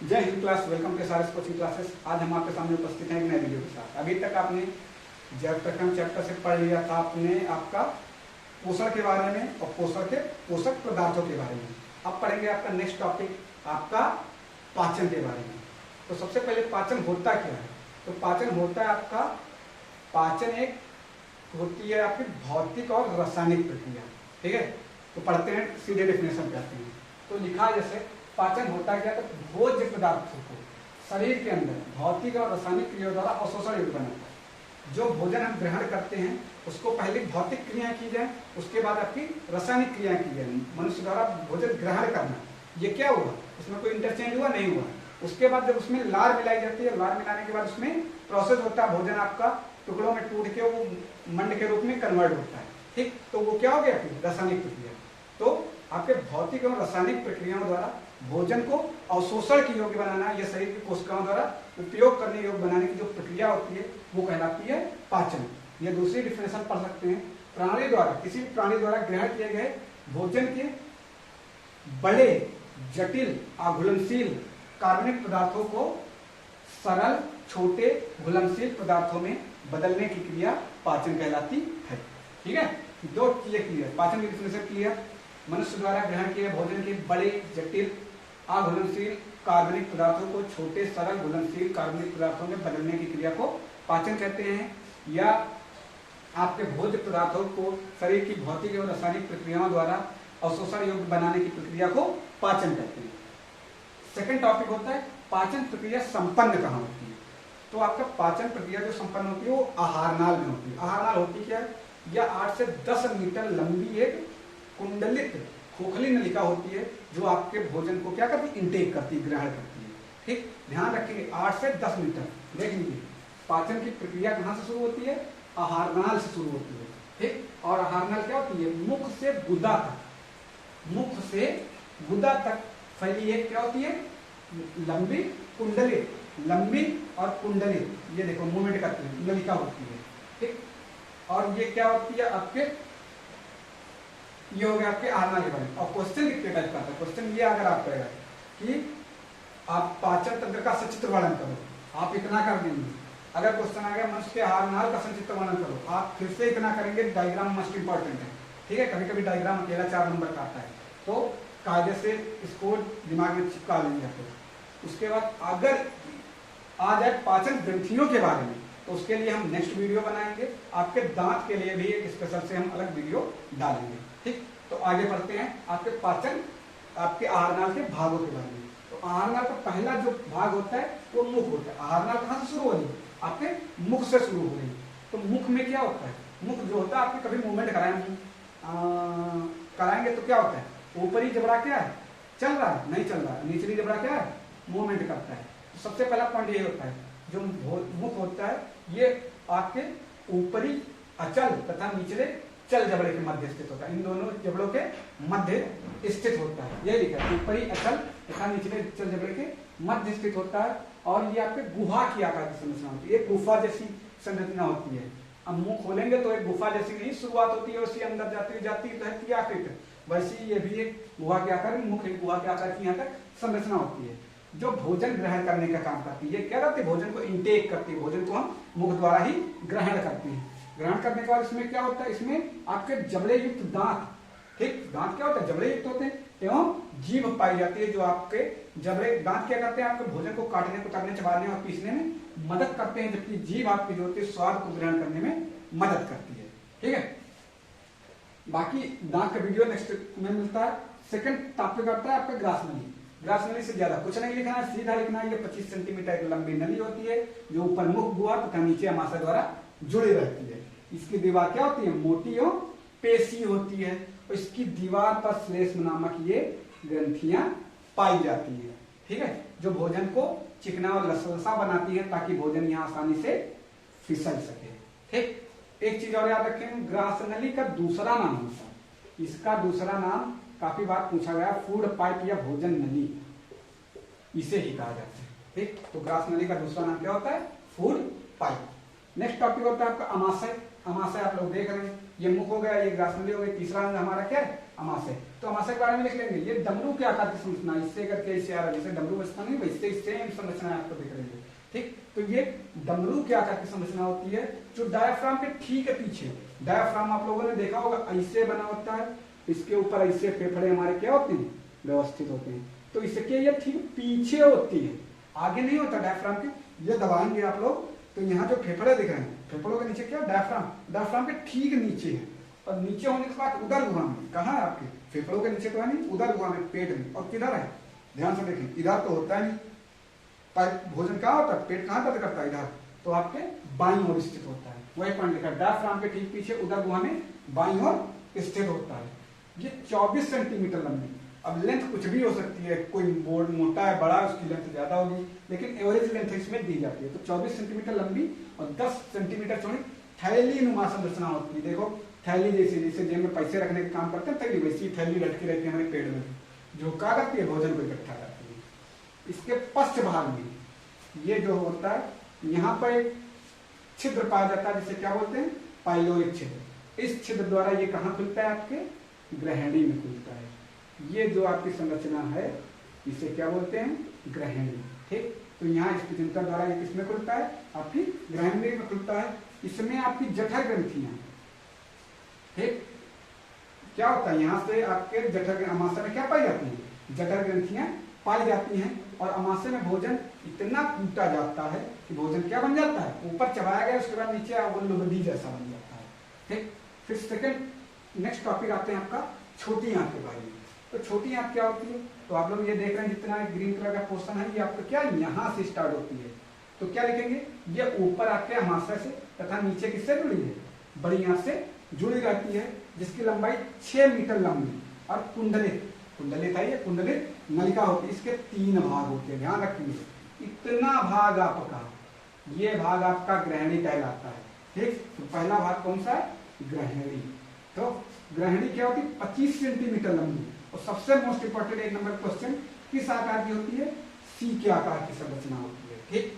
जय Hind class, welcome के सारे कोचिंग क्लासेस। आज हम आपके सामने उपस्थित हैं एक नए वीडियो के साथ। अभी तक आपने जब तक हम चैप्टर से पढ़ लिया था आपने आपका पोषण के बारे में और पोषण के पोषक पदार्थों के बारे में। अब पढ़ेंगे आपका नेक्स्ट टॉपिक आपका पाचन के बारे में। तो सबसे पहले पाचन होता क्या है? तो पाचन होता है आपका, पाचन एक होती है आपकी भौतिक और रासायनिक प्रक्रिया। ठीक है, तो पढ़ते हैं, सीधे डेफिनेशन पे आते हैं। तो लिखा है जैसे पाचन होता क्या, तो भोज्य पदार्थों को शरीर के अंदर भौतिक और रासायनिक क्रिया द्वारा अवशोषण योग्य बनाता है। जो भोजन हम ग्रहण करते हैं उसको पहले भौतिक क्रियाएं की जाए, उसके बाद आपकी रासायनिक क्रियाएं की जाए। मनुष्य द्वारा भोजन ग्रहण करना, ये क्या हुआ, उसमें कोई इंटरचेंज हुआ नहीं हुआ। उसके बाद जब उसमें लार मिलाई जाती है, लार मिलाने के बाद उसमें प्रोसेस होता है, भोजन आपका टुकड़ों में टूट के वो मंड के रूप में कन्वर्ट होता है। ठीक, तो वो क्या हो गया फिर रासायनिक प्रक्रिया। तो आपके भौतिक और रासायनिक प्रक्रियाओं द्वारा भोजन को अवशोषण की योग्य बनाना या शरीर की कोशिकाओं द्वारा उपयोग करने योग्य बनाने की जो प्रक्रिया होती है वो कहलाती है पाचन। ये दूसरी डिफिनेशन पढ़ सकते हैं, प्राणी द्वारा, किसी भी प्राणी द्वारा ग्रहण किए गए भोजन के बड़े जटिल अघुलनशील कार्बनिक पदार्थों को सरल छोटे घुलनशील पदार्थों में बदलने की क्रिया पाचन कहलाती है। ठीक है, दो चीजें क्लियर, पाचन की डिफिनेशन क्लियर, मनुष्य द्वारा ग्रहण किए भोजन के बड़े जटिल अघुलनशील कार्बनिक पदार्थों को छोटे सरल घुलनशील कार्बनिक पदार्थों में बदलने की क्रिया को पाचन कहते हैं, या आपके भोज्य पदार्थों को शरीर की भौतिक और रासायनिक प्रक्रियाओं द्वारा अवशोषण योग्य बनाने की प्रक्रिया को पाचन कहते हैं। सेकंड टॉपिक होता है पाचन प्रक्रिया संपन्न कहाँ होती है। तो आपका पाचन प्रक्रिया जो संपन्न होती है वो आहारनाल में होती है। आहारनाल होती क्या है, यह 8 से 10 मीटर लंबी एक कुंडलित खोखली नलिका होती है जो आपके भोजन को क्या करती है, इंटेक करती है, ग्रहण करती है। ठीक, ध्यान रखेंगे 8 से 10 मीटर। देख लीजिए पाचन की प्रक्रिया कहाँ से शुरू होती है, आहारनाल से शुरू होती है। ठीक, और आहारनाल क्या होती है, मुख से गुदा तक, मुख से गुदा तक फैली एक क्या होती है, लंबी कुंडलित, लंबी और कुंडलित, ये देखो मूवमेंट करती है, नलिका होती है। ठीक, और ये क्या होती है आपके, ये हो गया आपके आहारनाल के बारे में। और क्वेश्चन कितने टाइप का आता है, क्वेश्चन ये अगर आप करेगा कि आप पाचन तंत्र का सचित्र वर्णन करो, आप इतना कर देंगे। अगर क्वेश्चन आ गया मनुष्य के आहारनाल का सचित्र वर्णन करो, आप फिर से इतना करेंगे। डायग्राम मस्ट इंपॉर्टेंट है। ठीक है, कभी कभी डायग्राम अकेला 4 नंबर का आता है, तो कायदे से इसको दिमाग में चिपका लेंगे। उसके बाद अगर आ जाए पाचन ग्रंथियों के बारे में, तो उसके लिए हम नेक्स्ट वीडियो बनाएंगे। आपके दांत के लिए भी एक स्पेशल से हम अलग वीडियो डालेंगे। ठीक, तो आगे बढ़ते हैं आपके पाचन, आपके आहारनाल के भागों के बारे में। तो आहारनाल का पहला जो भाग होता है वो मुख होता है। आहारनाल कहाँ से शुरू हो रही है, आपके मुख से शुरू हो रही है। तो मुख में क्या होता है, मुख जो होता है आपके कभी मूवमेंट कराएंगे तो क्या होता है, ऊपरी जबड़ा क्या है, चल रहा है, नहीं चल रहा है, निचली जबड़ा क्या है, मूवमेंट करता है। तो सबसे पहला पॉइंट ये होता है, जो मुख होता है ये आपके ऊपरी अचल तथा निचले चल जबड़े के मध्य स्थित होता है। इन दोनों जबड़ों के मध्य स्थित होता है, यही लिखा है, ऊपरी अचल तथा निचले चल जबड़े के मध्य स्थित होता है। और ये आपके गुहा की आकार की संरचना होती है, एक गुफा जैसी संरचना होती है। अब मुंह खोलेंगे तो एक गुफा जैसी नहीं शुरुआत होती है, उसी अंदर जाती रहती है आखिर, वैसी ये भी एक गुहा के आकार, मुख एक गुहा के आकार की यहाँ तक संरचना होती है, जो भोजन ग्रहण करने का काम करती है। क्या करती है, भोजन को इंटेक करती है, भोजन को हम मुख द्वारा ही ग्रहण करते हैं। ग्रहण करने के बाद इसमें क्या होता है, इसमें आपके जबड़े युक्त दांत, ठीक, दांत क्या होता है, जबड़े युक्त होते हैं, एवं जीभ पाई जाती है, जो आपके जबड़े दांत क्या करते हैं, आपके भोजन को काटने, कुतरने, चबाने और पीसने में मदद करते हैं, जबकि जीभ आपकी जो होती है स्वाद को ग्रहण करने में मदद करती है। ठीक है, बाकी दांत का वीडियो नेक्स्ट में मिलता है। सेकंड टॉपिक आता है आपका ग्रास नली। ग्रास नली से ज्यादा कुछ नहीं लिखना है, सीधा लिखना है, ये 25 सेंटीमीटर की लंबी नली होती है, जो ऊपर मुख, गुहा तथा नीचे अमाशय द्वारा जुड़ी रहती है। इसकी दीवार क्या होती है, मोटी और पेशी होती है, और इसकी दीवार पर श्लेष्म नामक ये ग्रंथियां पाई जाती है। ठीक है, जो भोजन को चिकना और लसलसा बनाती है, ताकि भोजन यहाँ आसानी से फिसल सके। ठीक, एक चीज और याद रखें, ग्रास नली का दूसरा नाम होता है, इसका दूसरा नाम काफी बार पूछा गया, फूड पाइप या भोजन नली, इसे ही कहा जाता है। ठीक, तो ग्रास नली का दूसरा नाम क्या होता है, फूड पाइप। नेक्स्ट टॉपिक होता है आपका अमाशय। अमाशय आप लोग देख रहे हैं, ये मुख हो गया, ये ग्रास नली हो गई। तीसरा हमारा क्या है, अमाशय। तो अमाशय के बारे में लिख लेंगे, ये डमरू के आकार की संरचना, इससे करके इससे आ रहा है, जैसे डमरू बचता नहीं वैसे सेम संरचना आपको दिख रही है। ठीक, तो ये डमरू के आकार की संरचना होती है जो डायाफ्राम के ठीक है पीछे। डायाफ्राम आप लोगों ने देखा होगा ऐसे बना होता है, इसके ऊपर ऐसे फेफड़े हमारे क्या होते हैं, व्यवस्थित होते हैं। तो इसके ये ठीक पीछे होती है, आगे नहीं होता डायाफ्राम के। ये दबाएंगे आप लोग तो यहाँ जो फेफड़े दिख रहे हैं, फेफड़ों के नीचे क्या डायाफ्राम, डायाफ्राम के ठीक नीचे है। और नीचे होने के बाद उदर गुहा में, कहाँ है आपके फेफड़ों के नीचे तो है नहीं, उदर गुहा में, पेट में। और किधर है, ध्यान से देखें, इधर तो होता है नहीं, पर भोजन कहाँ होता है, पेट कहाँ दर्द करता है, इधर। तो आपके बाईं ओर स्थित होता है, वही पॉइंट लिखा है, डायाफ्राम के ठीक पीछे उदर गुहा में बाईं ओर स्थित होता है। ये 24 सेंटीमीटर लंबी। अब लेंथ कुछ भी हो सकती है, कोई मोटा है, बड़ा है, उसकी लेंथ ज्यादा होगी, लेकिन एवरेज लेंथ इसमें दी जाती है। तो 24 सेंटीमीटर लंबी और 10 सेंटीमीटर चौड़ी थैली नुमा संरचना होती है। देखो थैली जैसे, जैसे जेब में पैसे रखने का काम करते हैं थैली, वैसी थैली लटकी रहती है हमारे पेड़ में, जो क्या करती है, भोजन को इकट्ठा करती है। इसके पश्च भाग में ये जो होता है, यहाँ पर एक छिद्र पाया जाता है, जिसे क्या बोलते हैं, पाइलोरिक छिद्र। इस छिद्र द्वारा ये कहाँ खुलता है, आपके ग्रहणी में खुलता है। ये जो आपकी संरचना है इसे क्या बोलते हैं, ग्रहणी। ठीक, तो यहाँ स्थितिंतर द्वारा ये किसमें खुलता है, आपकी ग्रहणी में खुलता है। इसमें आपकी जठर ग्रंथियां, ठीक, क्या होता है, यहाँ से आपके जठर, अमाशय में क्या पाई जाती है, जठर ग्रंथियां पाई जाती हैं। और अमाशय में भोजन इतना कूटा जाता है कि भोजन क्या बन जाता है, ऊपर चबाया गया, उसके बाद नीचे वो लुगदी जैसा बन जाता है। ठीक, फिर सेकंड नेक्स्ट टॉपिक आते हैं आपका छोटी आंत के बारे में। तो छोटी आंत क्या होती है, तो आप लोग ये देख रहे हैं जितना ग्रीन कलर का पोर्शन है, ये आपका क्या यहाँ से स्टार्ट होती है। तो क्या लिखेंगे, ये ऊपर आपके अमाशय से तथा नीचे किससे जुड़ी है, बड़ी आंत से जुड़ी रहती है, जिसकी लंबाई 6 मीटर लंबी और कुंडलित, कुंडलित है ये, कुंडलित नलिका होती है। इसके 3 भाग होते हैं, ध्यान रखिए। इतना भाग आपका, ये भाग आपका ग्रहणी कहलाता है। ठीक, तो पहला भाग कौन सा है, ग्रहणी। तो ग्रहणी क्या होती है, 25 सेंटीमीटर लंबी। और सबसे मोस्ट इंपॉर्टेंट 1 नंबर क्वेश्चन, किस आकार की होती है, सी के आकार की संरचना होती है। ठीक,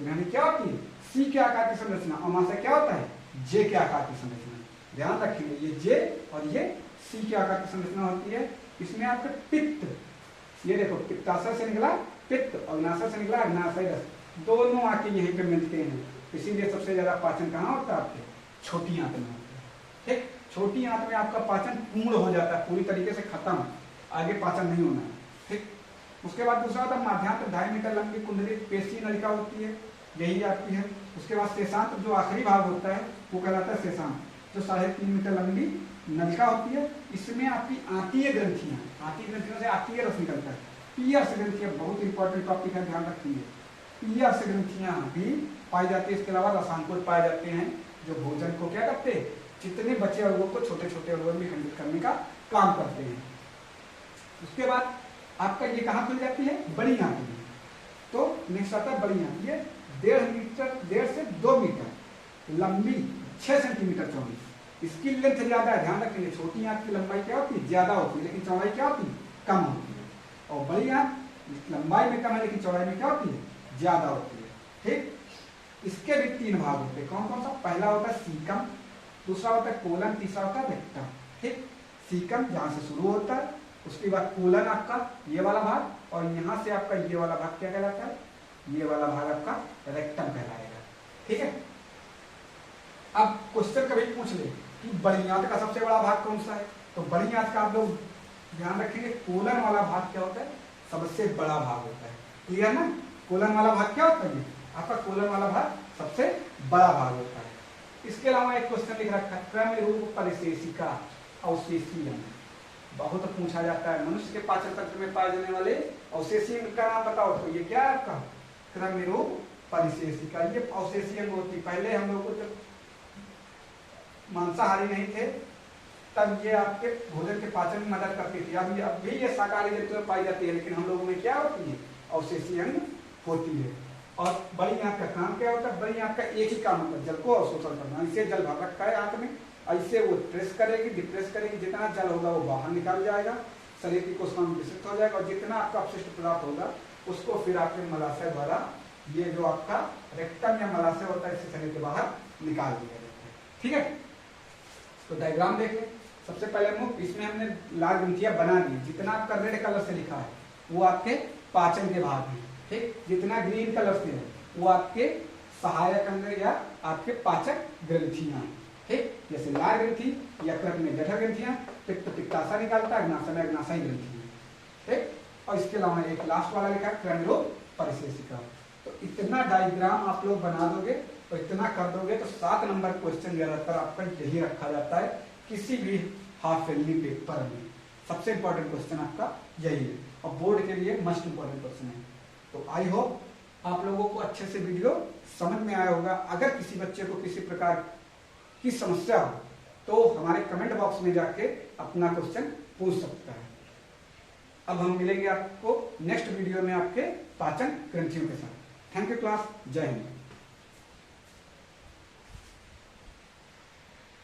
ग्रहणी क्या होती है, सी के आकार की संरचना। अमाशय क्या होता है, जे के आकार की संरचना। ध्यान रखिए, ये जे और ये सी के आकार की संरचना होती है। इसमें आपका पित्त, ये देखो पित्ताशय से निकला पित्त और अग्नाशय से निकला अग्नाशय रस, दोनों आके यहीं पे मिलते हैं। इसीलिए सबसे ज्यादा पाचन कहाँ होता है, आपके छोटी आंत में होता है। ठीक, छोटी आंत में आपका पाचन पूर्ण हो जाता है, पूरी तरीके से खत्म, आगे पाचन नहीं होना है। ठीक, उसके बाद दूसरा होता है माध्यांत, 2.5 मीटर लंबी कुंडलित पेशी नलिका होती है, यही आपकी है। उसके बाद शेषांत, जो आखिरी भाग होता है वो कहलाता है शेषांत, जो 3.5 मीटर लंबी नलिका होती है। इसमें आपकी आंतीय ग्रंथियां, आंतीय ग्रंथियों से आंतीय रस निकलता है। पियर्स ग्रंथियां बहुत इंपॉर्टेंट टॉपिक है, ध्यान रखिए। पियर्स ग्रंथियां भी पाई जाती है। इसके अलावा रसांकुर पाए जाते हैं, जो भोजन को क्या करते हैं, जितने बचे अणुओं को छोटे छोटे अणुओं में खंडित करने का काम करते हैं। उसके बाद आपका ये कहाँ खुल जाती है, बड़ी आंत में। तो नेक्स्ट आता है बड़ी आंत, ये 1.5 से 2 मीटर लंबी, 6 सेंटीमीटर चौड़ी। इसकी लेंथ ज्यादा है, ध्यान रखेंगे। छोटी आंत की लंबाई क्या होती है, ज्यादा होती है, लेकिन चौड़ाई क्या होती है, कम होती है। और बड़ी आंत लंबाई में कम है, लेकिन चौड़ाई में क्या होती है, ज्यादा होती है। ठीक, इसके भी 3 भाग होते हैं। कौन कौन सा, पहला होता है सीकम, दूसरा होता है कोलन, तीसरा होता है रेक्टम। ठीक, सीकम जहां से शुरू होता है, उसके बाद कोलन आपका ये वाला भाग, और यहाँ से आपका ये वाला भाग क्या कहलाता है, ये वाला भाग आपका रेक्टम कहलाएगा। ठीक है, अब क्वेश्चन कभी पूछ ले कि बड़ी आंत का सबसे बड़ा भाग कौन सा है, तो बड़ी आंत का आप लोग ध्यान रखेंगे, कोलन वाला भाग क्या होता है, सबसे बड़ा भाग होता है। क्लियर ना, कोलन वाला भाग क्या होता है, आपका कोलन वाला भाग सबसे बड़ा भाग होता है। इसके अलावा एक क्वेश्चन लिख रखा है, क्रम रूप परिशेषिका अवशेषी अंग, बहुत पूछा जाता है। मनुष्य के पाचन तंत्र में पाए जाने वाले अवशेषी अंग का नाम बताओ, तो ये क्या है आपका, क्रम रूप परिशेषिका। ये अवशेषी अंग होती है। पहले हम लोग को जब मांसाहारी नहीं थे तब ये आपके भोजन के पाचन में मदद करती थी। अब भी ये शाकाहारी जंतु में पाई जाती है, लेकिन हम लोगों में क्या होती है, अवशेषी अंग होती है। और बड़ी आंत का काम क्या होता है, बड़ी आंत का एक ही काम होता है, जल को अवशोषण करना। इसे जल भर रखा है आंत में, ऐसे वो प्रेस करेगी, डिप्रेस करेगी, जितना जल होगा वो बाहर निकाल जाएगा, शरीर की कोशिकाओं में विसर्जित हो जाएगा, और जितना आपका अपशिष्ट पदार्थ होगा उसको फिर आपके मलाशय द्वारा, ये जो आपका रेक्टम या मलाशय होता है, इससे शरीर के बाहर निकाल दिया जाता है। ठीक है, तो डायग्राम देखें। सबसे पहले मुख इसमें हमने लाल ग्रंथियां बना दी। जितना आपका रेड कलर से लिखा है वो आपके पाचन के भाग हैं, ठीक। जितना ग्रीन कलर से है वो आपके सहायक अंग या आपके पाचक ग्रंथियां, ठीक। जैसे लाल ग्रंथि, यकृत में जठर ग्रंथियां, पित्त पित्ताशय निकालता है, अग्नाशय में अग्नाशयी ग्रंथियां, ठीक। और इसके अलावा एक लास्ट वाला लिखा है क्रैनियो परिशेषिका। तो इतना डायग्राम आप लोग बना दोगे और इतना कर दोगे तो 7 नंबर क्वेश्चन ज्यादातर आपका यही रखा जाता है किसी भी हाफ ईयरली पेपर में। सबसे इंपॉर्टेंट क्वेश्चन आपका यही है और बोर्ड के लिए मस्ट इंपॉर्टेंट क्वेश्चन है। तो आई होप आप लोगों को अच्छे से वीडियो समझ में आया होगा। अगर किसी बच्चे को किसी प्रकार की समस्या हो तो हमारे कमेंट बॉक्स में जाके अपना क्वेश्चन पूछ सकता है। अब हम मिलेंगे आपको नेक्स्ट वीडियो में आपके पाचन ग्रंथियों के साथ। थैंक यू क्लास, जय हिंद।